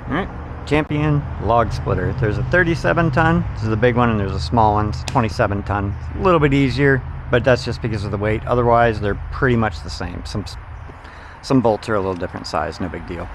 Alright, Champion log splitter. There's a 37 ton, this is the big one, and there's a small one, it's a 27 ton. It's a little bit easier, but that's just because of the weight. Otherwise, they're pretty much the same. Some bolts are a little different size, no big deal.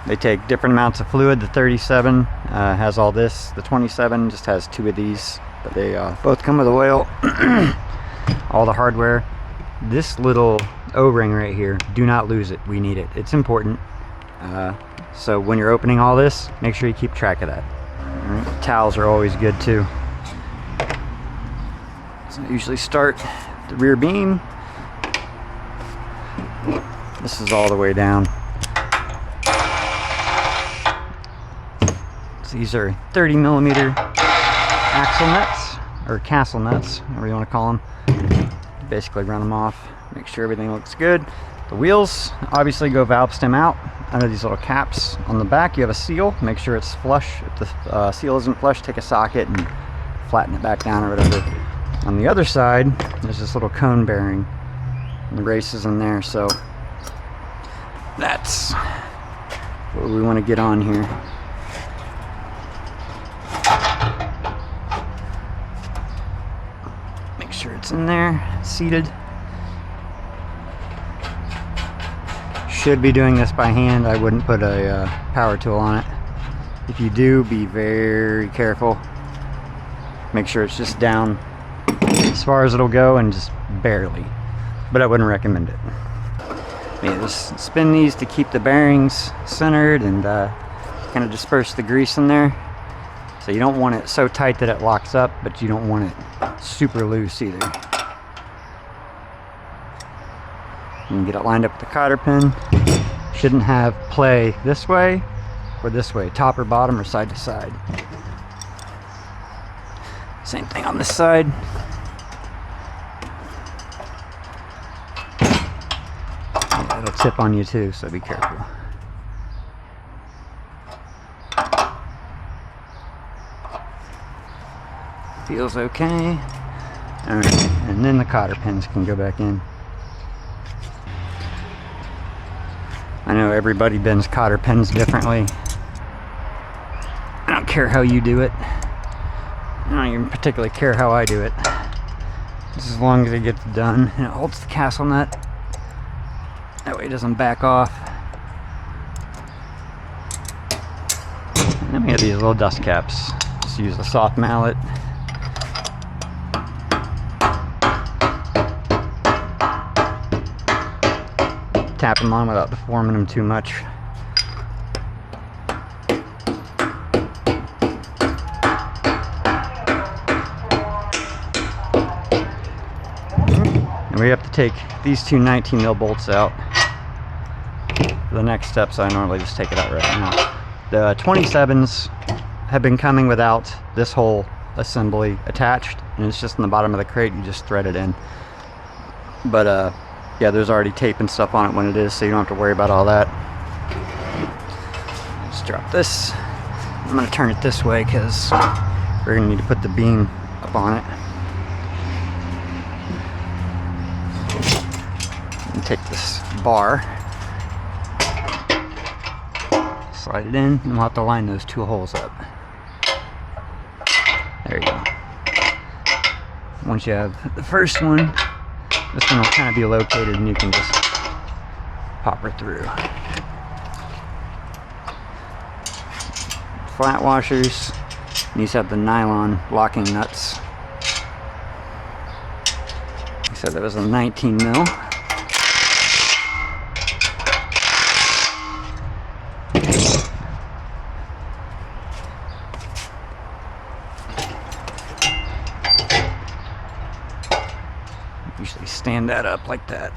They take different amounts of fluid. The 37 has all this. The 27 just has 2 of these, but they both come with a whale. All the hardware. This little O-ring right here, do not lose it. We need it. It's important. So when you're opening all this, make sure you keep track of that. Right. Towels are always good too. So I usually start the rear beam. This is all the way down. So these are 30 millimeter axle nuts, or castle nuts, whatever you want to call them. Basically run them off, make sure everything looks good. The wheels obviously go valve stem out. Under these little caps on the back you have a seal. Make sure it's flush. If the seal isn't flush, take a socket and flatten it back down or whatever. On the other side there's this little cone bearing and the race is in there, so that's what we want to get on here. Make sure it's in there, seated. Should be doing this by hand. I wouldn't put a power tool on it. If you do, be very careful. Make sure it's just down as far as it'll go and just barely. But I wouldn't recommend it. Yeah, just spin these to keep the bearings centered and kind of disperse the grease in there. So you don't want it so tight that it locks up, but you don't want it super loose either. And get it lined up with the cotter pin. Shouldn't have play this way or this way, top or bottom or side to side. Same thing on this side. Yeah, it'll tip on you too, so be careful. Feels okay. Alright, and then the cotter pins can go back in. I know everybody bends cotter pins differently. I don't care how you do it. I don't even particularly care how I do it. Just as long as it gets done and it holds the castle nut. That way it doesn't back off. And then we have these little dust caps. Just use a soft mallet. Tap them on without deforming them too much. And we have to take these two 19 mil bolts out. The next steps I normally just take it out right now. The 27s have been coming without this whole assembly attached, and it's just in the bottom of the crate. You just thread it in. But yeah, there's already tape and stuff on it when it is, so you don't have to worry about all that. Just drop this. I'm going to turn it this way because we're going to need to put the beam up on it. And take this bar, slide it in, and we'll have to line those 2 holes up. There you go. Once you have the first one, this one will kind of be located and you can just pop her through. Flat washers. These have the nylon locking nuts. I said that was a 19 mil. Usually stand that up like that.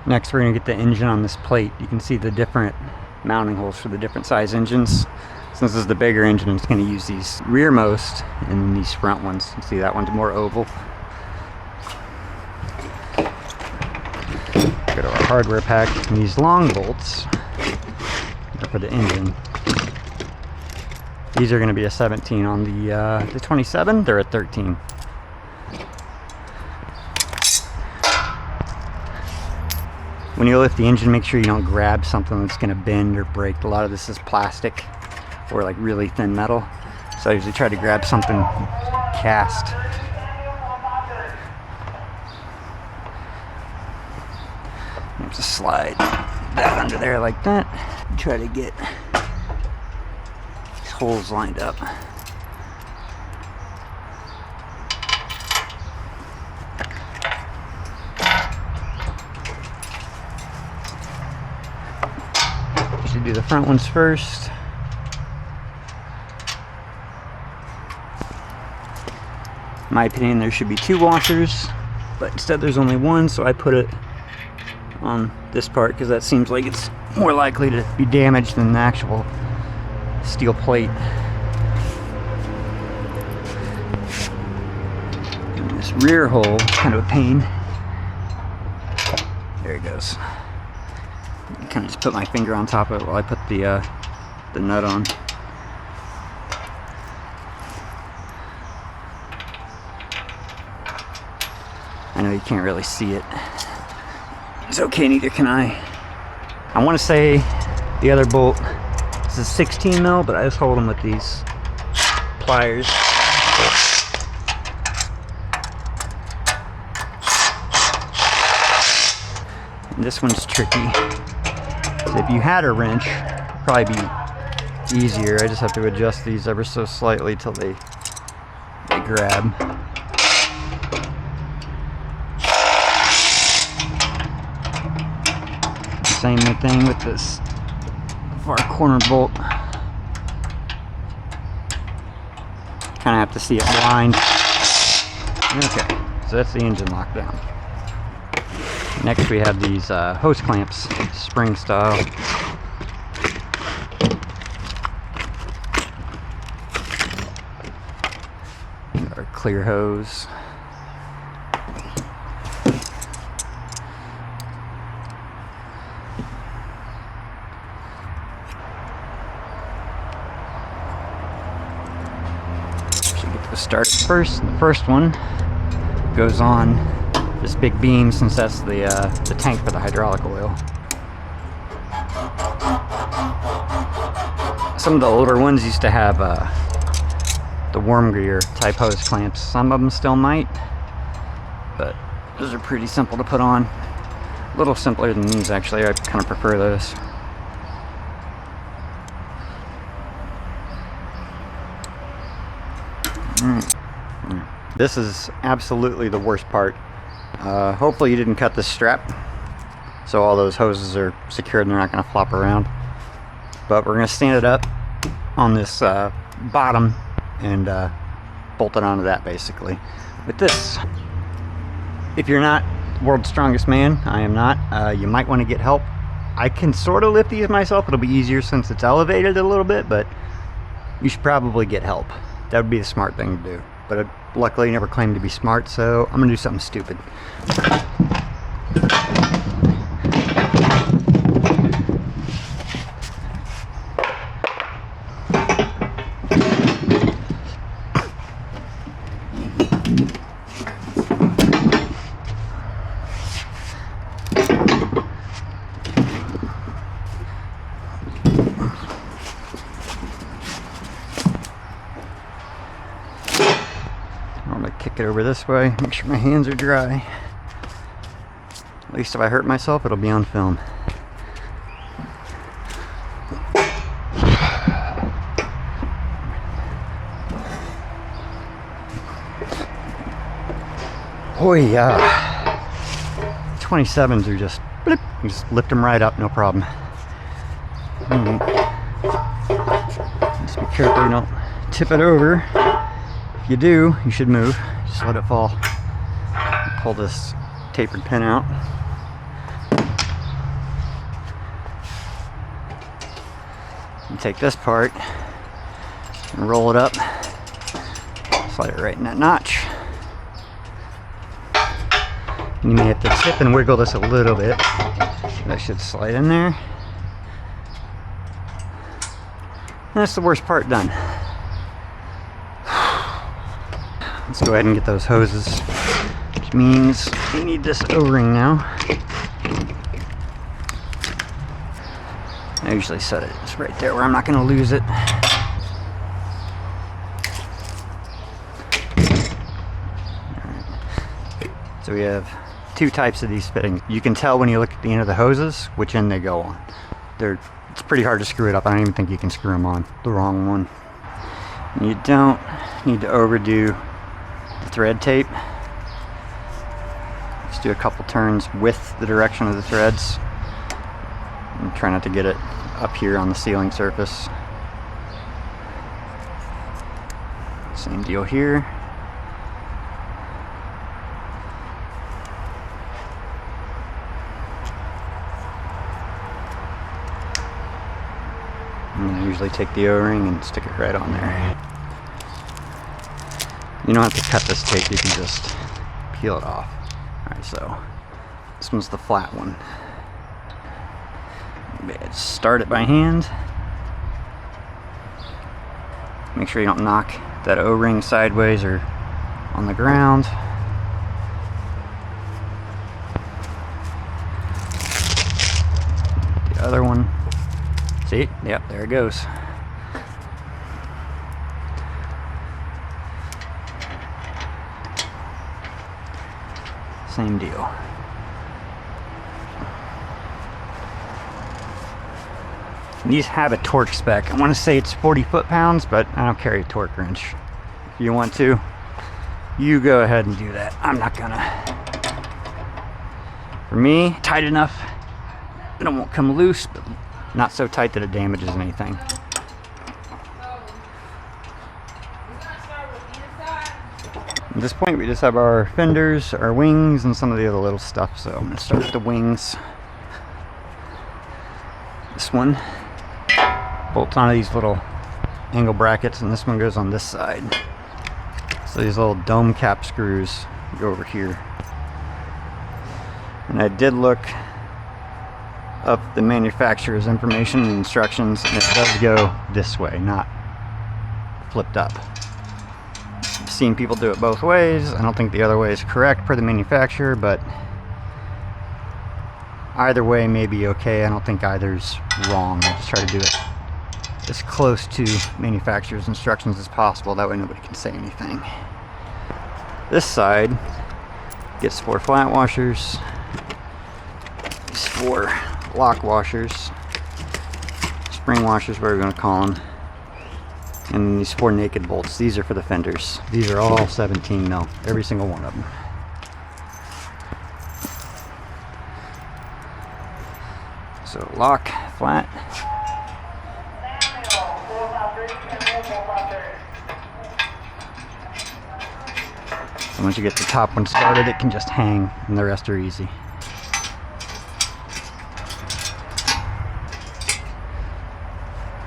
Next we're going to get the engine on this plate. You can see the different mounting holes for the different size engines. Since this is the bigger engine, it's going to use these rearmost and these front ones. You see that one's more oval. Go to our hardware pack, and these long bolts are for the engine. These are going to be a 17 on the 27. They're a 13. When you lift the engine, make sure you don't grab something that's going to bend or break. A lot of this is plastic. or like really thin metal. So I usually try to grab something cast. Just slide that under there like that. Try to get these holes lined up. Should do the front ones first. In my opinion, there should be 2 washers, but instead there's only 1, so I put it on this part because that seems like it's more likely to be damaged than the actual steel plate. And this rear hole, kind of a pain. There it goes. I kind of just put my finger on top of it while I put the nut on. I know you can't really see it. It's okay, neither can I. I want to say the other bolt is a 16 mil, but I just hold them with these pliers. And this one's tricky. So if you had a wrench, it'd probably be easier. I just have to adjust these ever so slightly till they grab. Same thing with this far corner bolt. Kind of have to see it blind. Okay, so that's the engine lockdown. Next we have these hose clamps, spring style. Our clear hose. Started first. The first one goes on this big beam, since that's the tank for the hydraulic oil. Some of the older ones used to have the worm gear type hose clamps. Some of them still might, but those are pretty simple to put on. A little simpler than these actually. I kind of prefer those. This is absolutely the worst part. Hopefully you didn't cut this strap, so all those hoses are secured and they're not going to flop around. But we're going to stand it up on this bottom and bolt it onto that basically. With this, if you're not world's strongest man, I am not, you might want to get help. I can sort of lift these myself. It'll be easier since it's elevated a little bit, but you should probably get help. That would be the smart thing to do. But luckily I never claimed to be smart, so I'm gonna do something stupid. Kick it over this way, make sure my hands are dry. At least if I hurt myself, it'll be on film. Oh yeah. 27s are just blip. You just lift them right up, no problem. Just be careful you don't tip it over. If you do, you should move. Just let it fall. Pull this tapered pin out. And take this part and roll it up. Slide it right in that notch. And you may have to tip and wiggle this a little bit. That should slide in there. And that's the worst part done. Let's go ahead and get those hoses, which means we need this O-ring now. I usually set it just right there where I'm not going to lose it. So we have two types of these fittings. You can tell when you look at the end of the hoses which end they go on. It's pretty hard to screw it up. I don't even think you can screw them on the wrong one. And you don't need to overdo the thread tape. Just do a couple turns with the direction of the threads. And try not to get it up here on the sealing surface. Same deal here. And I usually take the O-ring and stick it right on there. You don't have to cut this tape, you can just peel it off. Alright, so this one's the flat one. Start it by hand. Make sure you don't knock that O-ring sideways or on the ground. The other one. See? Yep, there it goes. Same deal. These have a torque spec. I want to say it's 40 foot-pounds, but I don't carry a torque wrench. If you want to, you go ahead and do that. I'm not gonna. For me, tight enough that it won't come loose, but not so tight that it damages anything. At this point, we just have our fenders, our wings, and some of the other little stuff. So I'm gonna start with the wings. This one bolts onto these little angle brackets, and this one goes on this side. So these little dome cap screws go over here. And I did look up the manufacturer's information and instructions, and it does go this way, not flipped up. I've seen people do it both ways. I don't think the other way is correct per the manufacturer, but either way may be okay. I don't think either's wrong. I just try to do it as close to manufacturer's instructions as possible. That way nobody can say anything. This side gets 4 flat washers, these 4 lock washers, spring washers, whatever we're going to call them, and these 4 naked bolts. These are for the fenders. These are all 17 mil, every single one of them. So lock, flat. So once you get the top one started, it can just hang, and the rest are easy.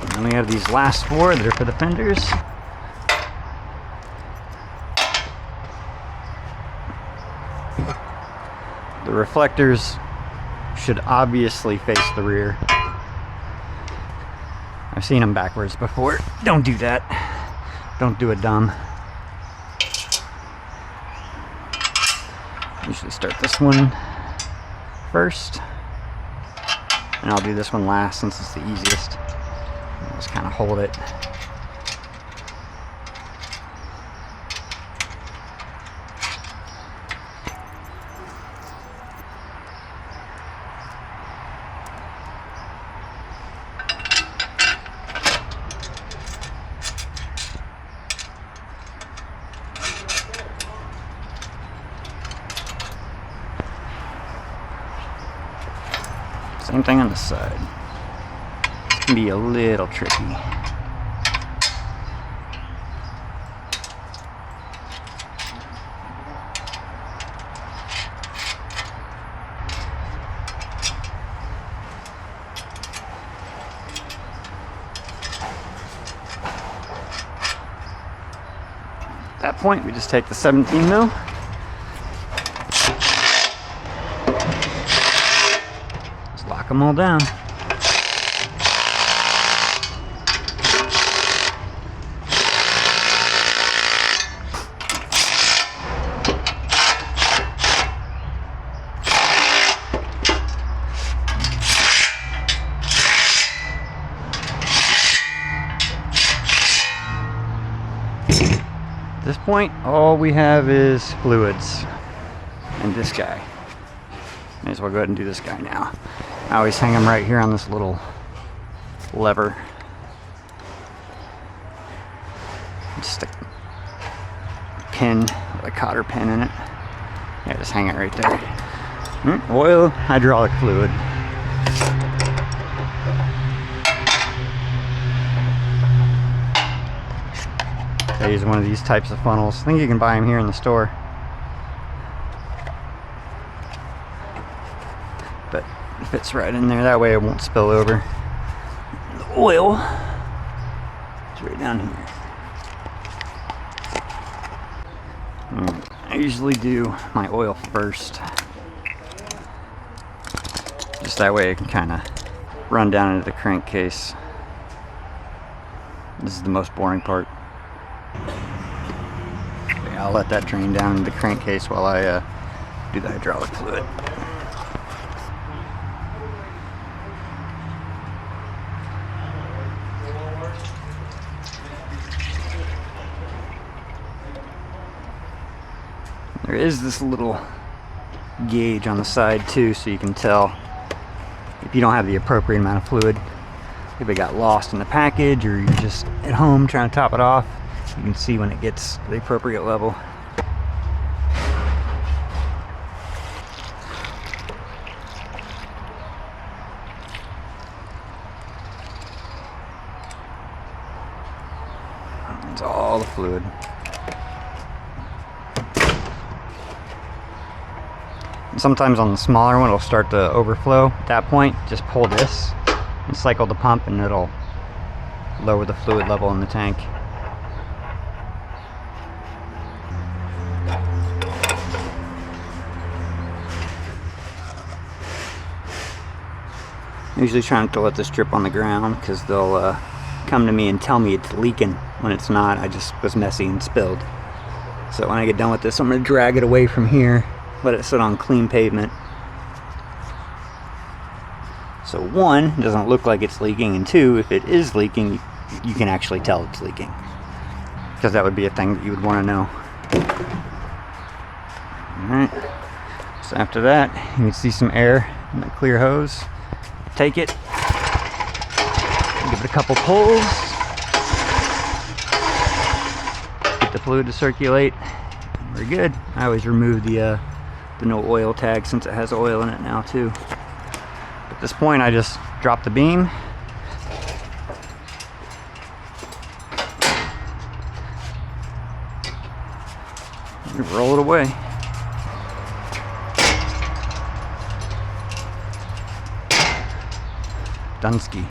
And then we have these last 4 that are for the fenders. The reflectors should obviously face the rear. I've seen them backwards before. Don't do that. Don't do it dumb. Usually start this one first, and I'll do this one last since it's the easiest. Just kind of hold it. Same thing on the side. This can be a little tricky. At that point, we just take the 17 mil. Lock them all down. At this point, all we have is fluids. and this guy. May as well go ahead and do this guy now. I always hang them right here on this little lever. Just stick a pin with a cotter pin in it. Yeah, just hang it right there. Oil, hydraulic fluid. I use one of these types of funnels. I think you can buy them here in the store. But it fits right in there. That way it won't spill over. The oil is right down here. I usually do my oil first. Just that way it can kind of run down into the crankcase. This is the most boring part. I'll let that drain down into the crankcase while I do the hydraulic fluid. There is this little gauge on the side too, so you can tell if you don't have the appropriate amount of fluid. If it got lost in the package or you're just at home trying to top it off, you can see when it gets to the appropriate level. That's all the fluid. Sometimes on the smaller one it'll start to overflow. At that point, just pull this and cycle the pump and it'll lower the fluid level in the tank. I'm usually trying to let this drip on the ground because they'll come to me and tell me it's leaking when it's not. I just was messy and spilled. So when I get done with this, I'm going to drag it away from here. Let it sit on clean pavement. So one, it doesn't look like it's leaking, and two, if it is leaking, you can actually tell it's leaking. Because that would be a thing that you would want to know. Alright, so after that, you can see some air in the clear hose. Take it, give it a couple pulls, get the fluid to circulate. We're good. I always remove the no oil tag since it has oil in it now too. At this point I just drop the beam. And roll it away. Dunsky.